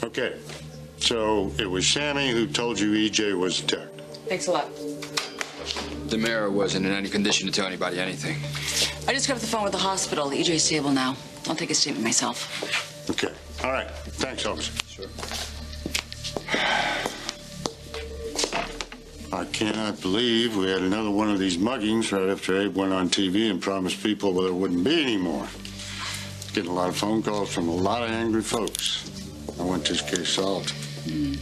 Okay, so it was Sammy who told you EJ was attacked. Thanks a lot. DiMera wasn't in any condition to tell anybody anything. I just got off the phone with the hospital. EJ's stable now. I'll take a statement myself. Okay, all right. Thanks, officer. Sure. I cannot believe we had another one of these muggings right after Abe went on TV and promised people there wouldn't be any more. Getting a lot of phone calls from a lot of angry folks. I want this case solved. Not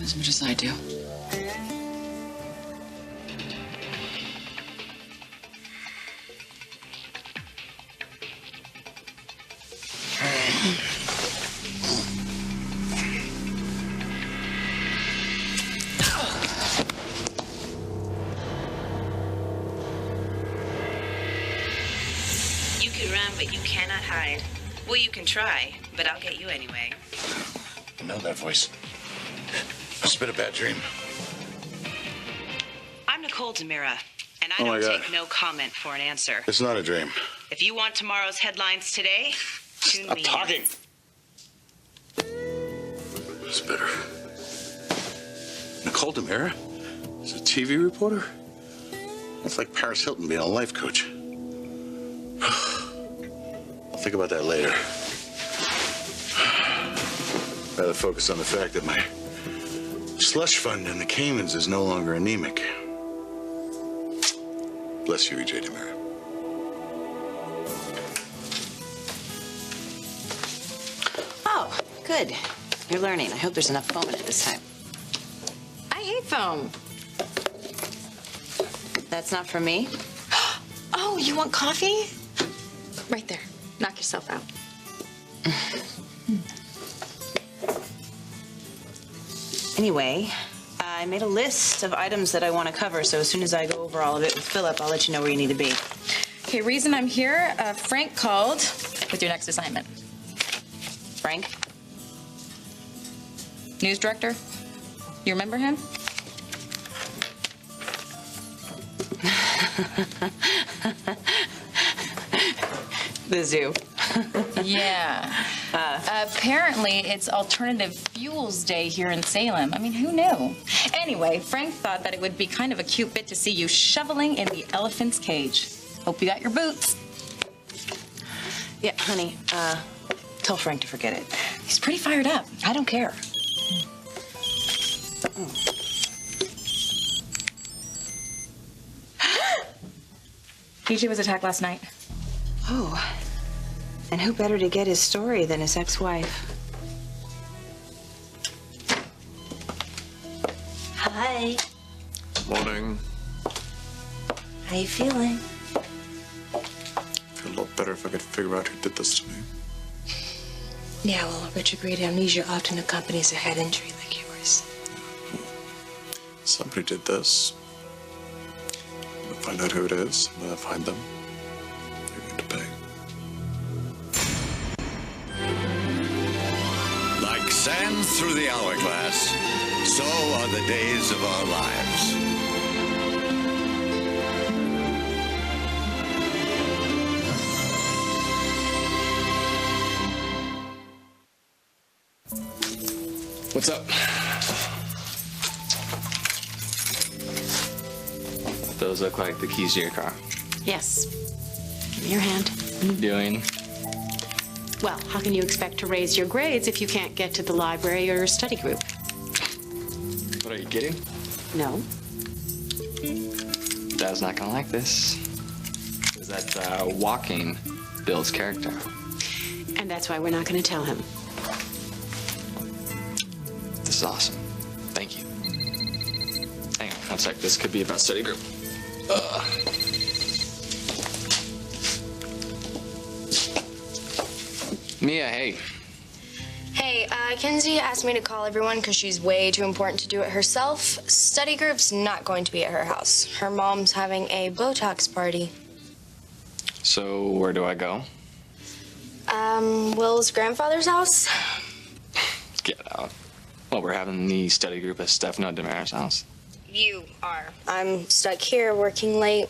as much as I do. You can run, but you cannot hide. Well, you can try, but I'll get you anyway. I know that voice. Must have been a bad dream. I'm Nicole DiMera, and I Oh, my don't God. take no comment for an answer. It's not a dream. If you want tomorrow's headlines today, tune Stop me talking. It's better. Nicole DiMera is a TV reporter? That's like Paris Hilton being a life coach. I'll think about that later. Rather focus on the fact that my slush fund in the Caymans is no longer anemic. Bless you, EJ DiMera. Oh, good. You're learning. I hope there's enough foam in it this time. I hate foam. That's not for me. Oh, you want coffee? Right there. Knock yourself out. Anyway, I made a list of items that I want to cover, so as soon as I go over all of it with Philip, I'll let you know where you need to be. Okay, reason I'm here, Frank called with your next assignment. Frank? News director? You remember him? The zoo. Yeah. Apparently, it's Alternative Fuels Day here in Salem. I mean, who knew? Anyway, Frank thought that it would be kind of a cute bit to see you shoveling in the elephant's cage. Hope you got your boots. Yeah, honey, tell Frank to forget it. He's pretty fired up. I don't care. EJ was attacked last night. Oh, and who better to get his story than his ex-wife? Hi. Morning. How you feeling? Feel a lot better if I could figure out who did this to me. Yeah, well, retrograde amnesia often accompanies a head injury like yours. Somebody did this. I'm gonna find out who it is. I'm gonna find them. They're going to pay. Like sand through the hourglass, so are the days of our lives. What's up? Those look like the keys to your car. Yes. Give me your hand. What are you doing? Well, how can you expect to raise your grades if you can't get to the library or study group? What, are you kidding? No. Dad's not gonna like this. Is that walking builds character? And that's why we're not going to tell him. This is awesome. Thank you. Hang on, one sec. This could be about study group. Mia, hey. Hey, Kenzie asked me to call everyone because she's way too important to do it herself. Study group's not going to be at her house. Her mom's having a Botox party. So where do I go? Will's grandfather's house. Get out. Well, we're having the study group at Stefano DiMera's house. You are. I'm stuck here working late.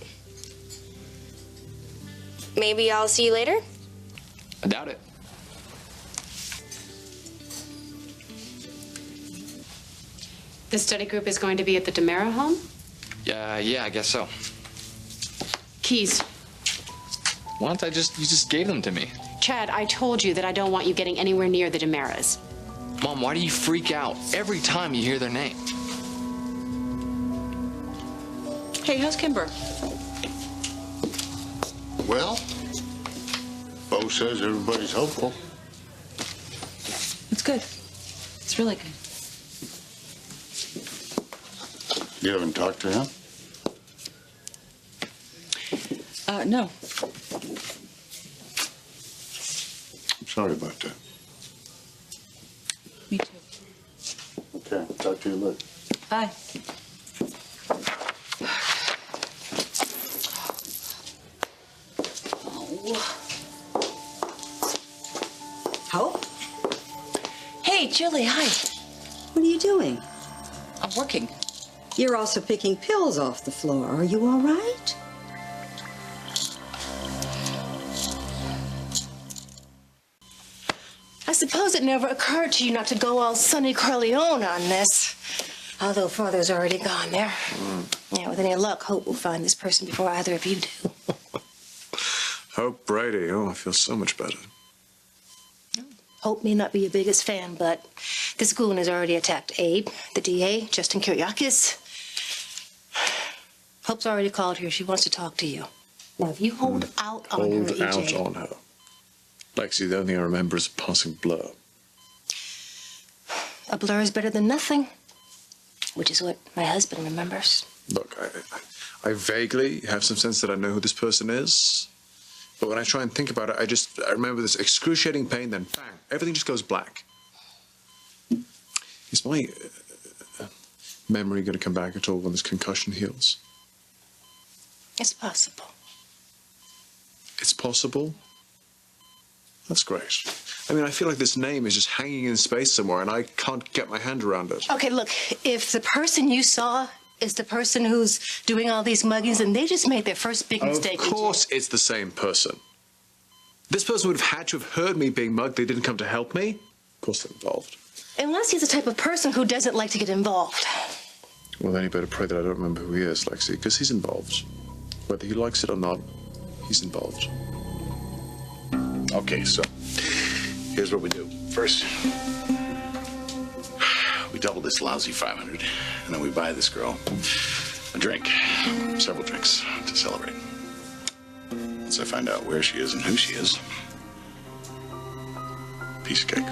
Maybe I'll see you later? I doubt it. The study group is going to be at the DeMera home? Yeah, I guess so. Keys. Why don't you just gave them to me? Chad, I told you that I don't want you getting anywhere near the DeMeras. Mom, why do you freak out every time you hear their name? Hey, how's Kimber? Well, Bo says everybody's hopeful. It's good. It's really good. You haven't talked to him? No. I'm sorry about that. Me too. Okay, talk to you later. Bye. Hope? Hey, Julie, hi. What are you doing? I'm working. You're also picking pills off the floor. Are you all right? I suppose it never occurred to you not to go all Sonny Corleone on this. Although Father's already gone there. Yeah, with any luck, Hope will find this person before either of you do. Hope Brady. Oh, I feel so much better. Hope may not be your biggest fan, but this goon has already attacked Abe, the DA, Justin Kyriakis. Hope's already called here. She wants to talk to you. Now, if you hold out on her, Hold out EJ. on her. Lexi, the only thing I remember is a passing blur. A blur is better than nothing, which is what my husband remembers. Look, I vaguely have some sense that I know who this person is. But when I try and think about it, I remember this excruciating pain, then bang, everything just goes black. Is my memory going to come back at all when this concussion heals? It's possible. It's possible? That's great. I mean, I feel like this name is just hanging in space somewhere and I can't get my hand around it. Okay, look, if the person you saw is the person who's doing all these muggings, then they just made their first big mistake. Of course it's the same person. This person would have had to have heard me being mugged. They didn't come to help me. Of course they're involved. Unless he's the type of person who doesn't like to get involved. Well, then you better pray that I don't remember who he is, Lexi, because he's involved. Whether he likes it or not, he's involved. Okay, so here's what we do. First, we double this lousy 500, and then we buy this girl a drink, several drinks to celebrate. Once I find out where she is and who she is, piece of cake.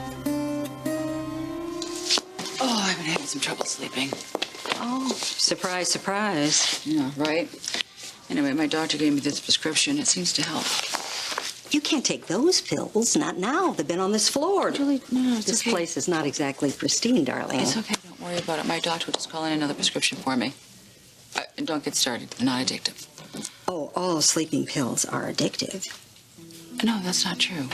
Oh, I've been having some trouble sleeping. Oh, surprise, surprise. Yeah, right? Anyway, my doctor gave me this prescription. It seems to help. You can't take those pills. Not now. They've been on this floor. Julie, no, it's This okay. place is not exactly pristine, darling. It's okay. Don't worry about it. My doctor will just call in another prescription for me. And don't get started. They're not addictive. Oh, all sleeping pills are addictive. No, that's not true.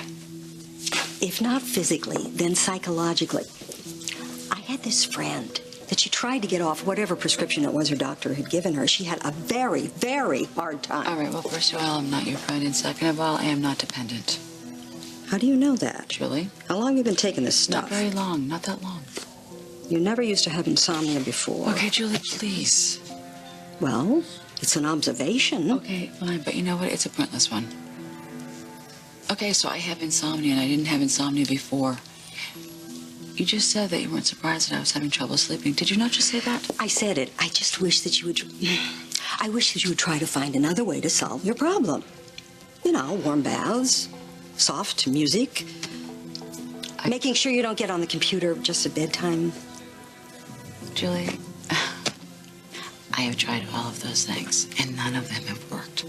If not physically, then psychologically. I had this friend that she tried to get off whatever prescription it was her doctor had given her. She had a very, very hard time. All right, well, first of all, I'm not your friend. And second of all, I am not dependent. How do you know that? Julie? How long have you been taking this stuff? Not very long. Not that long. You never used to have insomnia before. Okay, Julie, please. Well, it's an observation. Okay, fine. But you know what? It's a pointless one. Okay, so I have insomnia, and I didn't have insomnia before. You just said that you weren't surprised that I was having trouble sleeping. Did you not just say that? I said it. I just wish that you would... I wish that you would try to find another way to solve your problem. You know, warm baths, soft music, making sure you don't get on the computer just at bedtime. Julie, I have tried all of those things, and none of them have worked.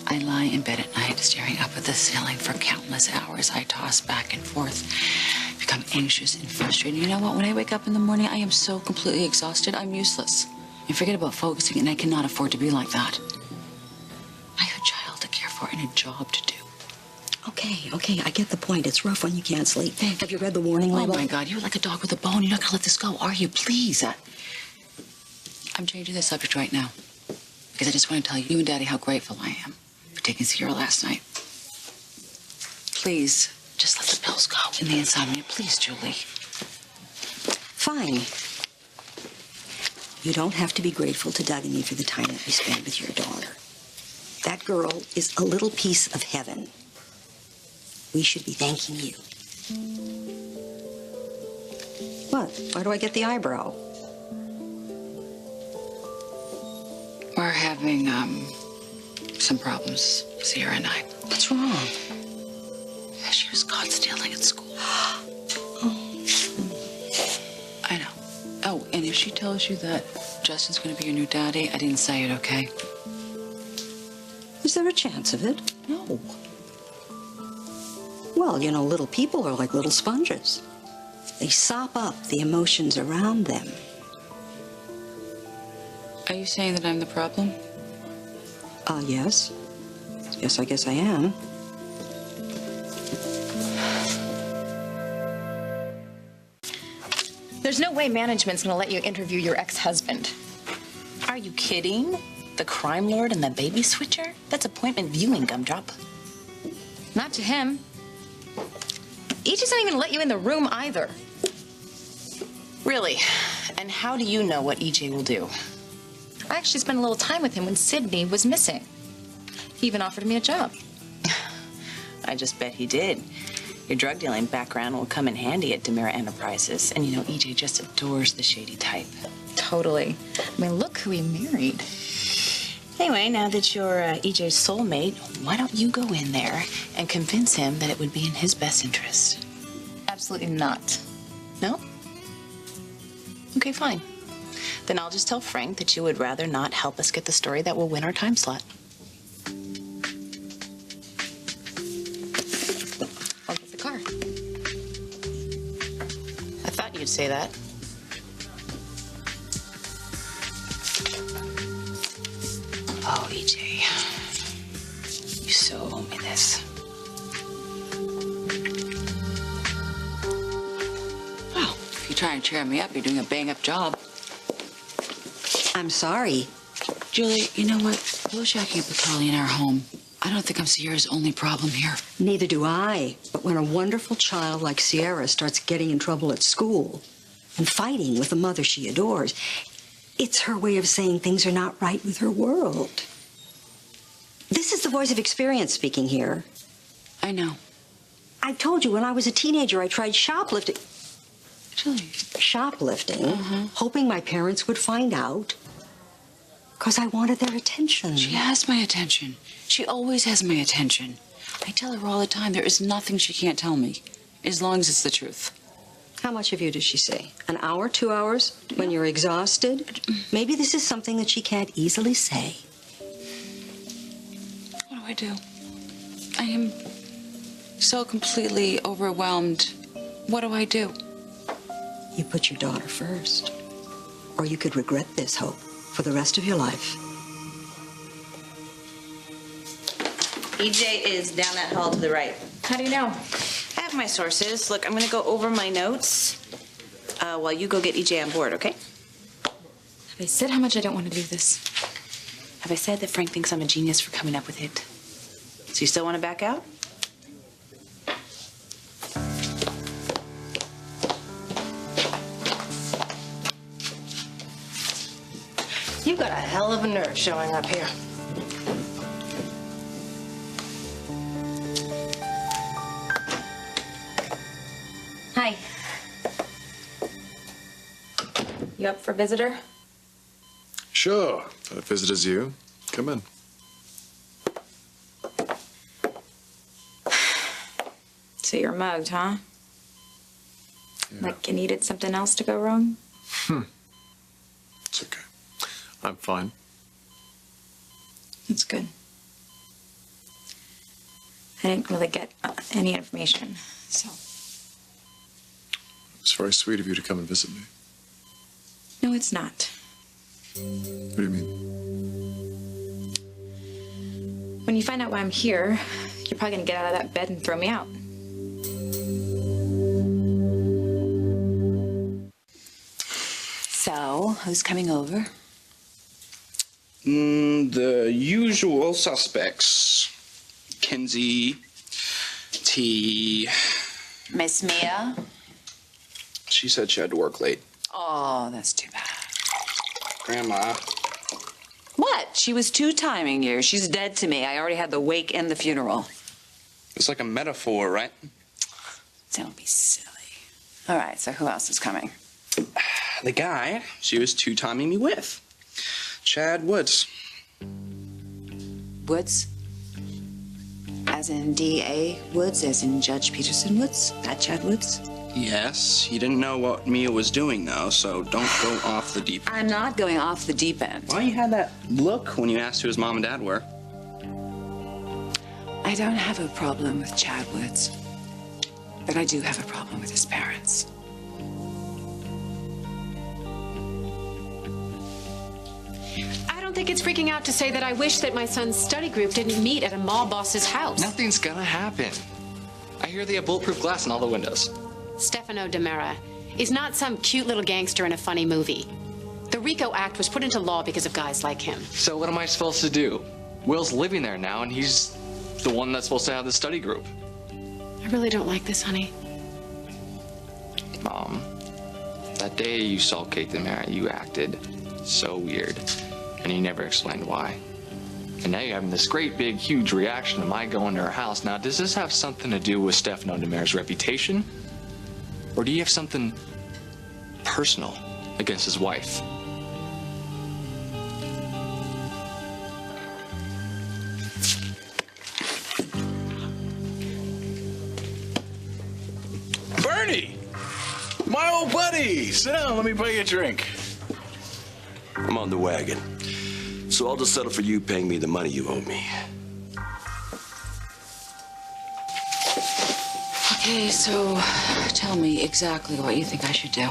I lie in bed at night staring up at the ceiling for countless hours. I toss back and forth, become anxious and frustrated. You know what? When I wake up in the morning, I am so completely exhausted, I'm useless. And forget about focusing, and I cannot afford to be like that. I have a child to care for and a job to do. Okay, I get the point. It's rough when you can't sleep. Have you read the warning Oh, label? my God, you're like a dog with a bone. You're not going to let this go, are you? Please. I'm changing the subject right now because I just want to tell you and Daddy how grateful I am for taking Sierra last night. Please, just let the pills go and the insomnia. Please, Julie. Fine. You don't have to be grateful to Doug and me for the time that we spend with your daughter. That girl is a little piece of heaven. We should be thanking you. What? Why do I get the eyebrow? We're having, some problems, Sierra and I. What's wrong? She was caught stealing at school. I know. Oh, and if she tells you that Justin's gonna be your new daddy, I didn't say it, okay? Is there a chance of it? No. Well, you know, little people are like little sponges. They sop up the emotions around them. Are you saying that I'm the problem? Yes. Yes, I guess I am. There's no way management's gonna let you interview your ex-husband. Are you kidding? The crime lord and the baby switcher? That's appointment viewing, Gumdrop. Not to him. EJ's not even gonna let you in the room either. Really? And how do you know what EJ will do? I actually spent a little time with him when Sydney was missing. He even offered me a job. I just bet he did. Your drug dealing background will come in handy at Demira Enterprises. And you know, EJ just adores the shady type. Totally. I mean, look who he married. Anyway, now that you're EJ's soulmate, why don't you go in there and convince him that it would be in his best interest? Absolutely not. No? Okay, fine. Then I'll just tell Frank that you would rather not help us get the story that will win our time slot. I'll get the car. I thought you'd say that. Oh, EJ. You so owe me this. Well, if you try and cheer me up, you're doing a bang-up job. I'm sorry. Julie, you know what? We'll Jackie and Petroli in our home. I don't think I'm Sierra's only problem here. Neither do I. But when a wonderful child like Sierra starts getting in trouble at school and fighting with the mother she adores, it's her way of saying things are not right with her world. This is the voice of experience speaking here. I know. I told you when I was a teenager, I tried shoplifting. Julie. Shoplifting, hoping my parents would find out, because I wanted their attention. She has my attention. She always has my attention. I tell her all the time there is nothing she can't tell me, as long as it's the truth. How much of you does she say? An hour, 2 hours? When you're exhausted? Maybe this is something that she can't easily say. What do? I am so completely overwhelmed. What do I do? You put your daughter first. Or you could regret this, Hope, for the rest of your life. EJ is down that hall to the right. How do you know? I have my sources. Look, I'm going to go over my notes while you go get EJ on board, okay? Have I said how much I don't want to do this? Have I said that Frank thinks I'm a genius for coming up with it? So you still want to back out? You've got a hell of a nerve showing up here. Hi. You up for a visitor? Sure. That visitor's you. Come in. So you're mugged, huh? Yeah. Like you needed something else to go wrong? It's okay. I'm fine. That's good. I didn't really get any information, so. It's very sweet of you to come and visit me. No, it's not. What do you mean? When you find out why I'm here, you're probably gonna get out of that bed and throw me out. So, who's coming over? The usual suspects. Kinsey, T. Miss Mia? She said she had to work late. Oh, that's too bad. Grandma. What? She was two-timing you. She's dead to me. I already had the wake and the funeral. It's like a metaphor, right? Don't be silly. All right, so who else is coming? The guy she was two-timing me with. Chad Woods. Woods? As in D.A. Woods, as in Judge Peterson Woods? That Chad Woods? Yes, he didn't know what Mia was doing, though, so don't go off the deep end. I'm not going off the deep end. Why you had that look when you asked who his mom and dad were? I don't have a problem with Chad Woods, but I do have a problem with his parents. I don't think it's freaking out to say that I wish that my son's study group didn't meet at a mall boss's house. Nothing's gonna happen. I hear they have bulletproof glass in all the windows. Stefano DiMera is not some cute little gangster in a funny movie. The RICO Act was put into law because of guys like him. So what am I supposed to do? Will's living there now, and he's the one that's supposed to have the study group. I really don't like this, honey. Mom, that day you saw Kate DiMera, you acted so weird, and you never explained why. And now you're having this great, big, huge reaction to my going to her house. Now, does this have something to do with Stefano DiMera's reputation? Or do you have something personal against his wife? Bernie! My old buddy! Sit down, let me buy you a drink. I'm on the wagon. So I'll just settle for you paying me the money you owe me. Okay, so tell me exactly what you think I should do.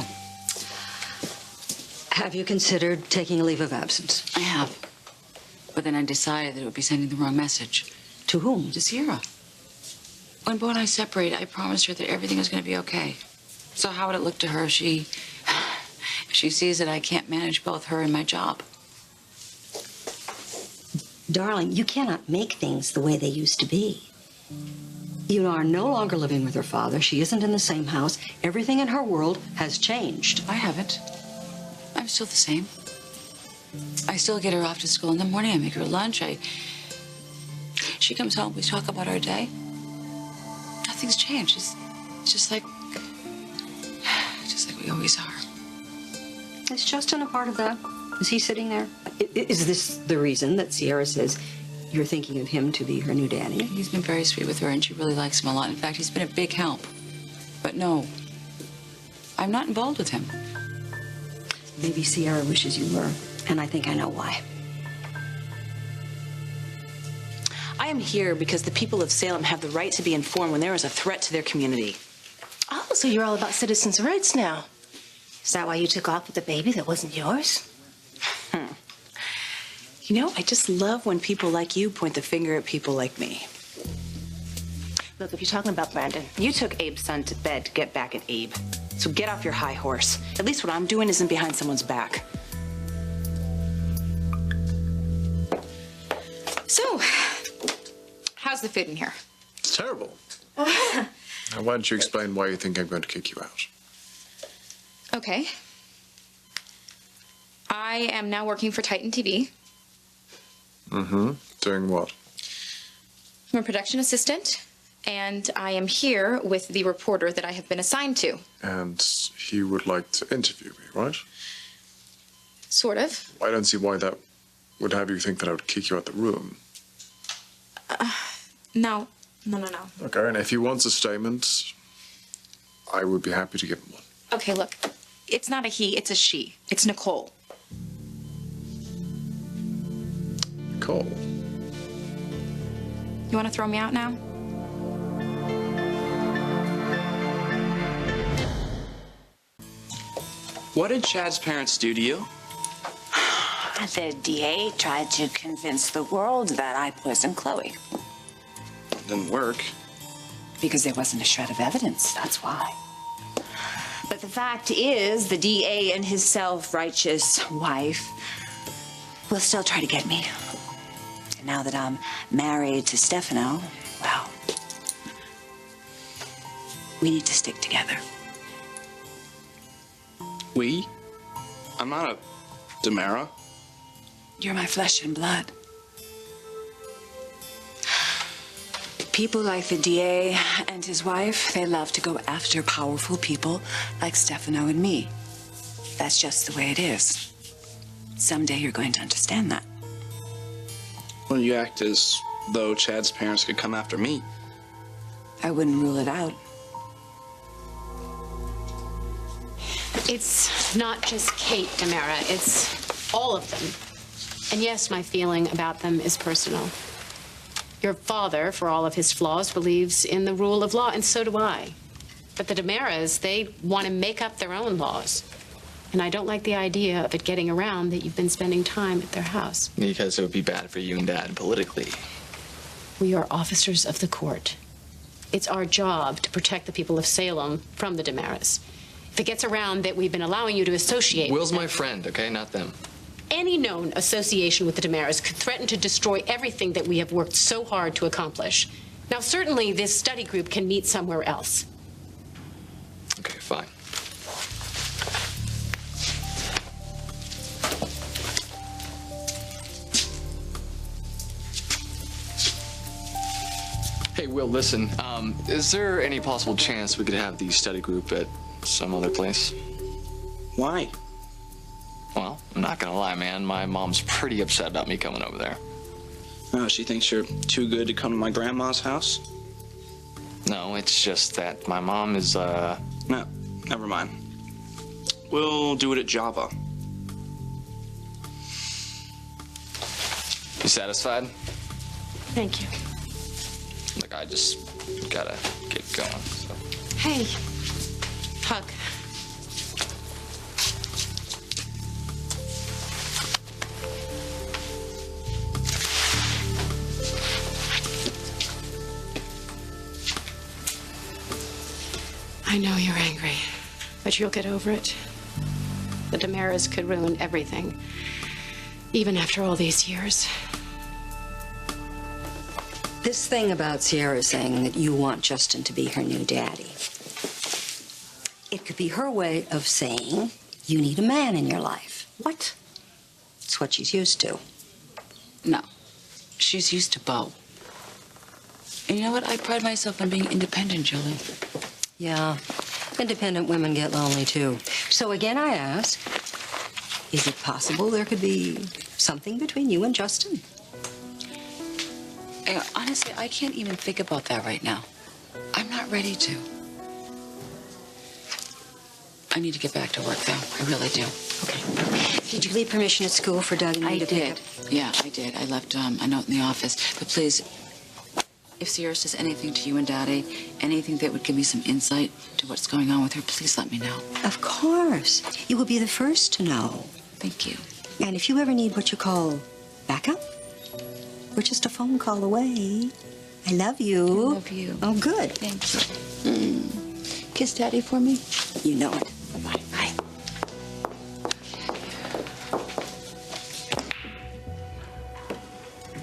Have you considered taking a leave of absence? I have. But then I decided that it would be sending the wrong message. To whom? To Sierra. When Bo and I separated, I promised her that everything was going to be okay. So how would it look to her if she sees that I can't manage both her and my job? Darling, you cannot make things the way they used to be. You are no longer living with her father. She isn't in the same house. Everything in her world has changed. I haven't. I'm still the same. I still get her off to school in the morning. I make her lunch. She comes home. We talk about our day. Nothing's changed. It's just like we always are. Is Justin a part of that? Is he sitting there? Is this the reason that Sierra says you're thinking of him to be her new daddy? He's been very sweet with her, and she really likes him a lot. In fact, he's been a big help. But no, I'm not involved with him. Maybe Sierra wishes you were, and I think I know why. I am here because the people of Salem have the right to be informed when there is a threat to their community. Oh, so you're all about citizens' rights now. Is that why you took off with a baby that wasn't yours? You know, I just love when people like you point the finger at people like me. Look, if you're talking about Brandon, you took Abe's son to bed to get back at Abe. So get off your high horse. At least what I'm doing isn't behind someone's back. So, how's the food in here? It's terrible. Now, why don't you explain why you think I'm going to kick you out? Okay. I am now working for Titan TV. Mm-hmm. Doing what? I'm a production assistant, and I am here with the reporter that I have been assigned to. And he would like to interview me, right? Sort of. I don't see why that would have you think that I would kick you out the room. No. Okay, and if he wants a statement, I would be happy to give him one. Okay, look. It's not a he, it's a she. It's Nicole. Nicole? You want to throw me out now? What did Chad's parents do to you? The DA tried to convince the world that I poisoned Chloe. Didn't work. Because there wasn't a shred of evidence, that's why. But the fact is, the DA and his self-righteous wife will still try to get me. And now that I'm married to Stefano, well, we need to stick together. We? I'm not a DiMera. You're my flesh and blood. People like the DA and his wife, they love to go after powerful people like Stefano and me. That's just the way it is. Someday you're going to understand that. Well, you act as though Chad's parents could come after me. I wouldn't rule it out. It's not just Kate, Demera. It's all of them. And yes, my feeling about them is personal. Your father, for all of his flaws, believes in the rule of law, and so do I. But the Demeras, they want to make up their own laws. And I don't like the idea of it getting around that you've been spending time at their house. Because it would be bad for you and Dad politically. We are officers of the court. It's our job to protect the people of Salem from the Demeras. If it gets around that we've been allowing you to associate Will's with my friend, okay? Not them. any known association with the Demeras could threaten to destroy everything that we have worked so hard to accomplish. Now, certainly this study group can meet somewhere else. Okay, fine. Hey, Will, listen. Is there any possible chance we could have the study group at some other place? Why? Well, I'm not gonna lie, man. My mom's pretty upset about me coming over there. Oh, she thinks you're too good to come to my grandma's house? No, it's just that my mom is, No, never mind. We'll do it at Java. You satisfied? Thank you. Look, I just gotta get going, so. Hey, hug. I know you're angry, but you'll get over it. The Demeras could ruin everything, even after all these years. This thing about Sierra saying that you want Justin to be her new daddy, it could be her way of saying you need a man in your life. What? It's what she's used to. No, she's used to Bo. And you know what? I pride myself on being independent, Julie. Yeah, independent women get lonely too. So again, I ask, is it possible there could be something between you and Justin? Honestly, I can't even think about that right now. I'm not ready to. I need to get back to work, though. I really do. Okay. Did you leave permission at school for Doug and me to pick did. Yeah, I did. I left a note in the office. But please, if Sierra says anything to you and Daddy, anything that would give me some insight to what's going on with her, please let me know. Of course. You will be the first to know. Thank you. And if you ever need what you call backup, we're just a phone call away. I love you. I love you. Oh, good. Thank you. Kiss Daddy for me. You know it. Bye. Bye.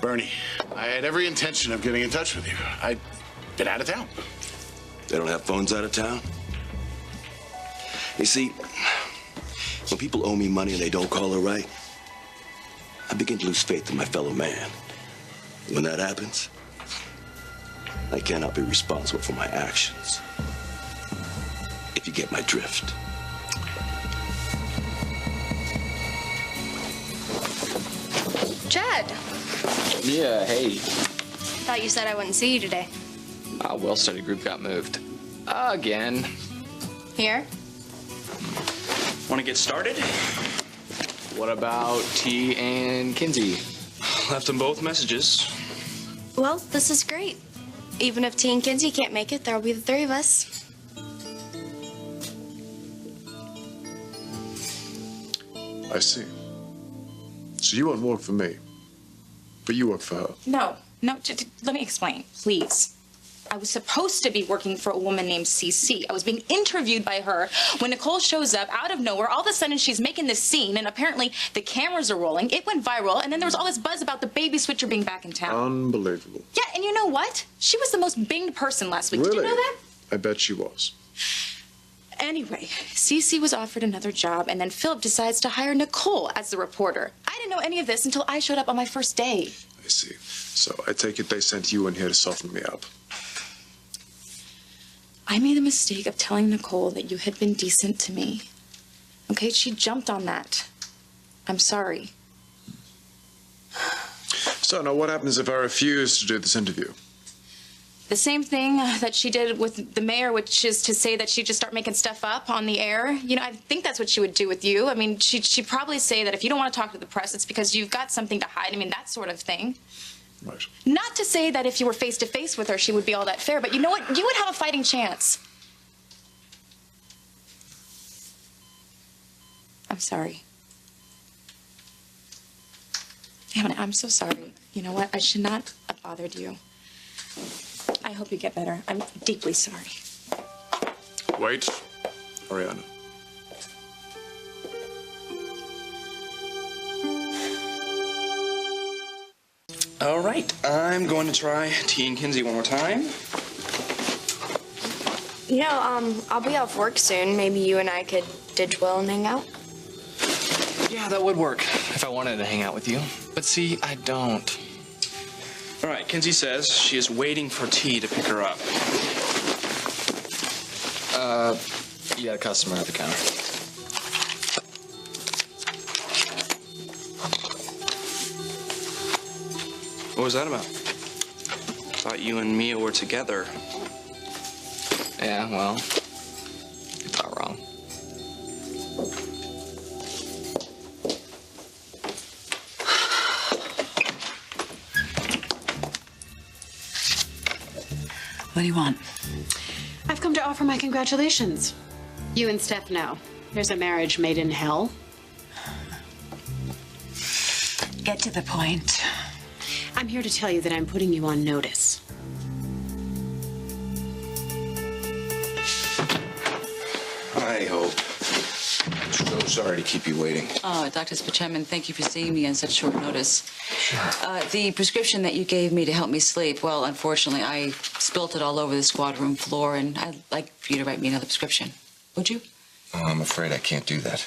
Bernie, I had every intention of getting in touch with you. I've been out of town. They don't have phones out of town? You see, when people owe me money and they don't call it right, I begin to lose faith in my fellow man. When that happens, I cannot be responsible for my actions. If you get my drift. Chad, Yeah, hey. thought you said I wouldn't see you today. Will study group got moved. Again. Here? Want to get started? What about T and Kinsey? Left them both messages. Well, this is great. Even if T and Kinsey can't make it, there'll be the three of us. I see. So you won't work for me, but you work for her. No, let me explain, please. I was supposed to be working for a woman named CC. I was being interviewed by her when Nicole shows up out of nowhere. All of a sudden, she's making this scene, and apparently the cameras are rolling. It went viral, and then there was all this buzz about the baby switcher being back in town. Unbelievable. Yeah, and you know what? She was the most binged person last week. Really? Did you know that? I bet she was. Anyway, Cece was offered another job, and then Philip decides to hire Nicole as the reporter. I didn't know any of this until I showed up on my first day. I see. So I take it they sent you in here to soften me up. I made the mistake of telling Nicole that you had been decent to me. Okay, she jumped on that. I'm sorry. So now what happens if I refuse to do this interview? The same thing that she did with the mayor, which is to say that she'd just start making stuff up on the air. You know, I think that's what she would do with you. I mean, she'd probably say that if you don't want to talk to the press, it's because you've got something to hide. I mean, that sort of thing. Right. Not to say that if you were face to face with her, she would be all that fair, but you know what? You would have a fighting chance. I'm sorry. Damn it, I'm so sorry. You know what? I should not have bothered you. I hope you get better. I'm deeply sorry. Wait, Ariana. All right, I'm going to try T and Kinsey one more time. You know, I'll be off work soon. Maybe you and I could ditch Will and hang out. Yeah, that would work if I wanted to hang out with you. But see, I don't. All right, Kinsey says she is waiting for T to pick her up. You got a customer at the counter. What was that about? Thought you and Mia were together. Yeah, well, you thought wrong. What do you want? I've come to offer my congratulations. You and Stefano. There's a marriage made in hell. Get to the point. I'm here to tell you that I'm putting you on notice. I hope. I'm so sorry to keep you waiting. Oh, Dr. Spachemin, thank you for seeing me on such short notice. The prescription that you gave me to help me sleep, well, unfortunately, I spilt it all over the squad room floor, and I'd like for you to write me another prescription. Would you? Oh, I'm afraid I can't do that.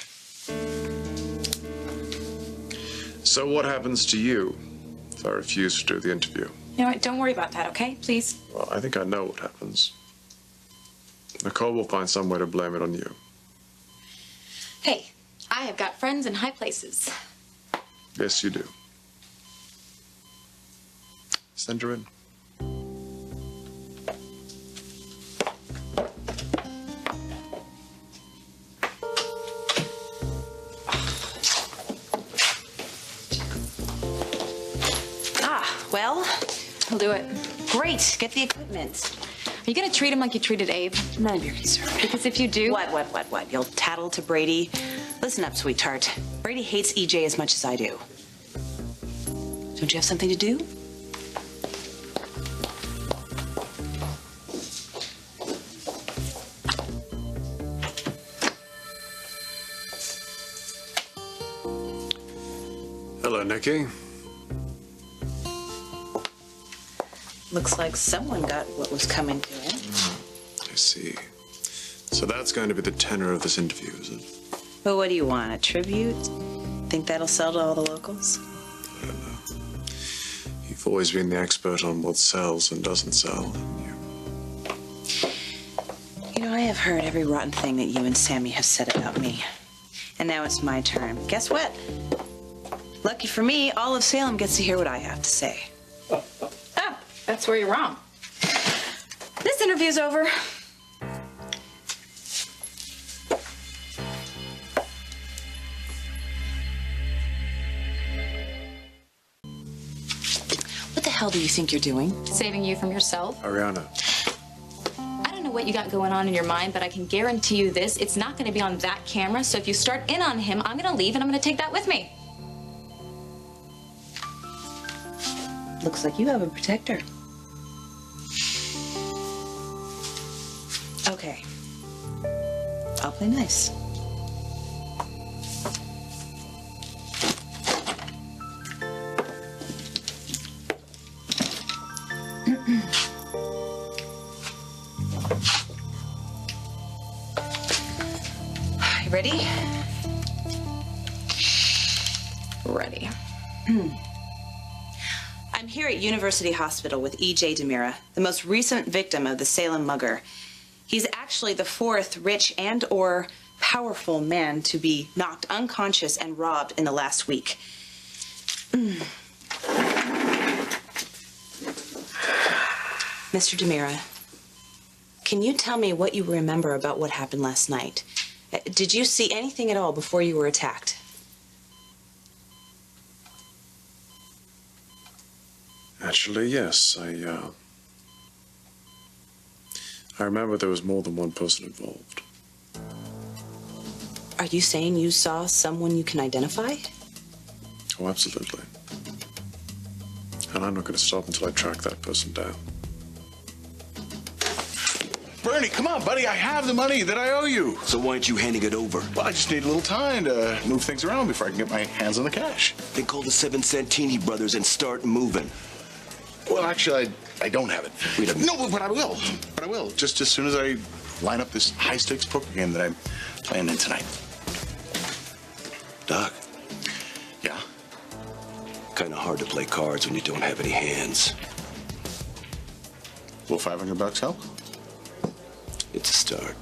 So what happens to you if I refuse to do the interview? You know what? Don't worry about that, okay? Please. Well, I think I know what happens. Nicole will find some way to blame it on you. Hey, I have got friends in high places. Yes, you do. Send her in. Well, I'll do it. great. Get the equipment. Are you gonna treat him like you treated Abe? None of your concern. Because if you do... What? You'll tattle to Brady? Listen up, sweetheart. Brady hates EJ as much as I do. Don't you have something to do? Hello, Nikki. Looks like someone got what was coming to him. I see. So that's going to be the tenor of this interview, is it? Well, what do you want? A tribute? Think that'll sell to all the locals? I don't know. You've always been the expert on what sells and doesn't sell. You know, I have heard every rotten thing that you and Sammy have said about me. And now it's my turn. Guess what? Lucky for me, all of Salem gets to hear what I have to say. Oh, that's where you're wrong. This interview's over. What the hell do you think you're doing? Saving you from yourself. Ariana. I don't know what you got going on in your mind, but I can guarantee you this. It's not going to be on that camera, so if you start in on him, I'm going to leave and I'm going to take that with me. Looks like you have a protector. Okay. I'll play nice. Ready? Ready. I'm here at University Hospital with E.J. DiMera, the most recent victim of the Salem mugger. He's actually the fourth rich and/or powerful man to be knocked unconscious and robbed in the last week. Mr. DiMera, can you tell me what you remember about what happened last night? Did you see anything at all before you were attacked? Actually, yes. I remember there was more than one person involved. Are you saying you saw someone you can identify? Oh, absolutely. And I'm not going to stop until I track that person down. Bernie, come on, buddy. I have the money that I owe you. So why aren't you handing it over? Well, I just need a little time to move things around before I can get my hands on the cash. Then call the Seven Santini brothers and start moving. Well, actually, I don't have it. Wait a minute. No, but I will. But I will. Just as soon as I line up this high-stakes poker game that I'm playing in tonight. Doc, Yeah? kind of hard to play cards when you don't have any hands. Will $500 help? It's a start.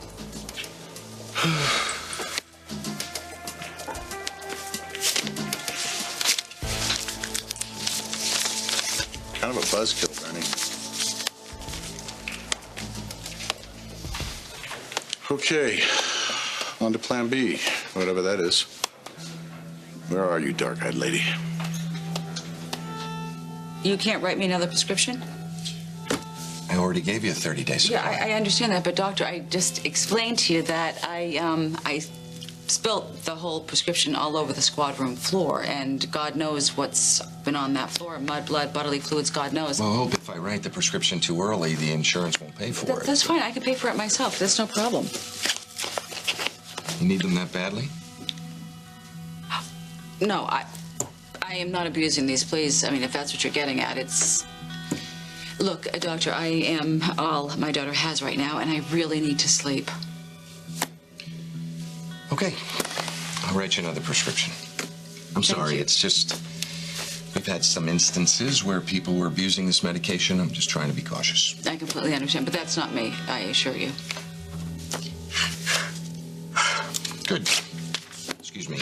Kind of a buzzkill, Bernie. Okay, on to plan B, whatever that is. Where are you, dark-eyed lady? You can't write me another prescription? I already gave you a 30-day supply. Yeah, I understand that, but doctor, I just explained to you that I spilt the whole prescription all over the squad room floor, and God knows what's been on that floor. Mud, blood, bodily fluids, God knows. Well, I hope if I write the prescription too early, the insurance won't pay for it. That's fine. I can pay for it myself. That's no problem. You need them that badly? No, I am not abusing these, please. I mean, if that's what you're getting at, it's... Look, doctor, I am all my daughter has right now, and I really need to sleep. Okay. I'll write you another prescription. I'm sorry, it's just... We've had some instances where people were abusing this medication. I'm just trying to be cautious. I completely understand, but that's not me, I assure you. Good. Excuse me.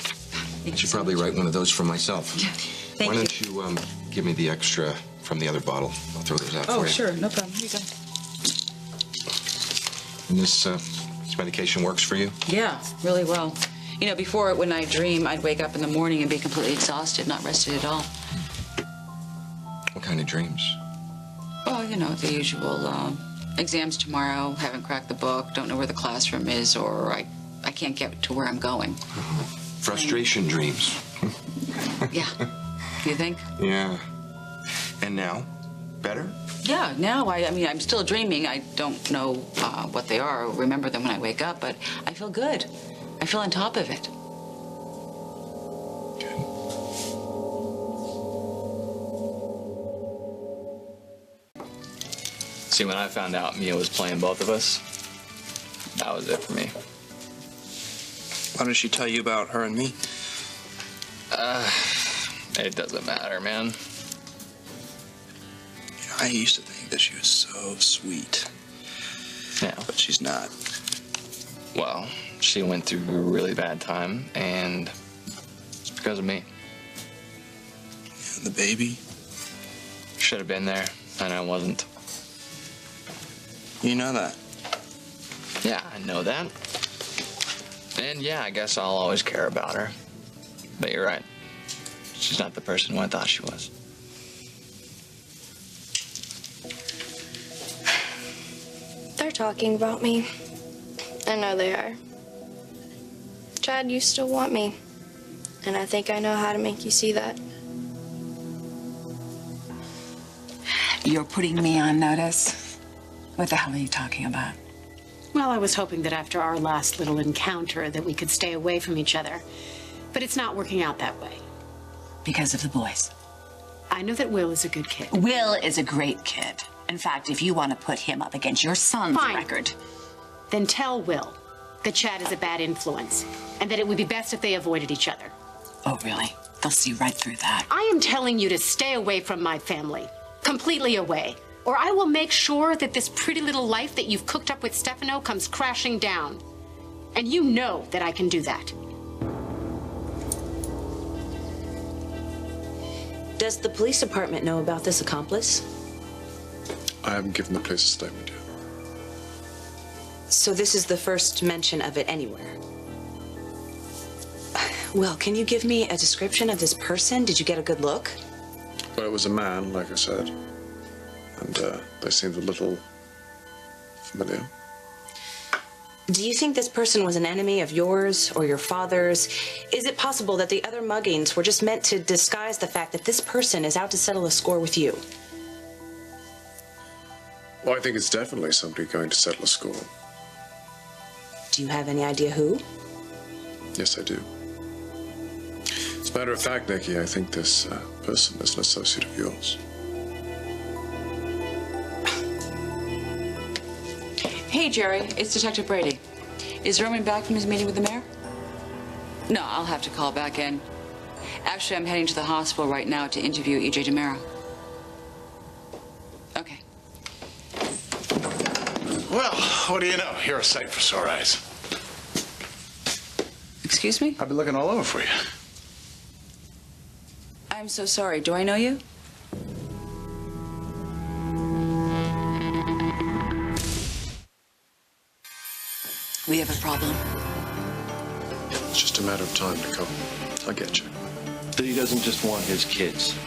I should probably write one of those for myself. Thank Why don't you give me the extra from the other bottle? I'll throw those out for you. Oh, sure, no problem. Here you go. And this medication works for you? Yeah, really well. You know, before, when I dream, I'd wake up in the morning and be completely exhausted, not rested at all. What kind of dreams? Well, you know, the usual exams tomorrow, haven't cracked the book, don't know where the classroom is, or I can't get to where I'm going. Frustration dreams. Yeah. You think? Yeah. And now? Better? Yeah, now I mean, I'm still dreaming. I don't know what they are or remember them when I wake up, but I feel good. I feel on top of it. See, when I found out Mia was playing both of us, that was it for me. Why did she tell you about her and me? It doesn't matter, man. I used to think that she was so sweet. Yeah. But she's not. Well, she went through a really bad time, and it's because of me. And the baby? Should have been there, and I wasn't. You know that? Yeah, I know that. And yeah, I guess I'll always care about her. But you're right. She's not the person who I thought she was. They're talking about me. I know they are. Chad, you still want me. And I think I know how to make you see that. You're putting me on notice? What the hell are you talking about? Well, I was hoping that after our last little encounter that we could stay away from each other. But it's not working out that way. Because of the boys. I know that Will is a good kid. Will is a great kid. In fact, if you want to put him up against your son's Fine. record. Then tell Will that Chad is a bad influence and that it would be best if they avoided each other. Oh, really? They'll see right through that. I am telling you to stay away from my family. Completely away. Or I will make sure that this pretty little life that you've cooked up with Stefano comes crashing down. And you know that I can do that. Does the police department know about this accomplice? I haven't given the police a statement yet. So this is the first mention of it anywhere. Well, can you give me a description of this person? Did you get a good look? Well, it was a man, like I said. And they seemed a little familiar. Do you think this person was an enemy of yours or your father's? Is it possible that the other muggings were just meant to disguise the fact that this person is out to settle a score with you? Well, I think it's definitely somebody going to settle a score. Do you have any idea who? Yes, I do. As a matter of fact, Nikki, I think this person is an associate of yours. Hey, Jerry, it's Detective Brady. Is Roman back from his meeting with the mayor? No, I'll have to call back in. Actually, I'm heading to the hospital right now to interview E.J. DiMera. Okay. Well, what do you know? You're a sight for sore eyes. Excuse me? I've been looking all over for you. I'm so sorry. Do I know you? We have a problem. It's just a matter of time, Nicole. I'll get you. So he doesn't just want his kids.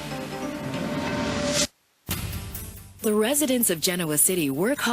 The residents of Genoa City work hard.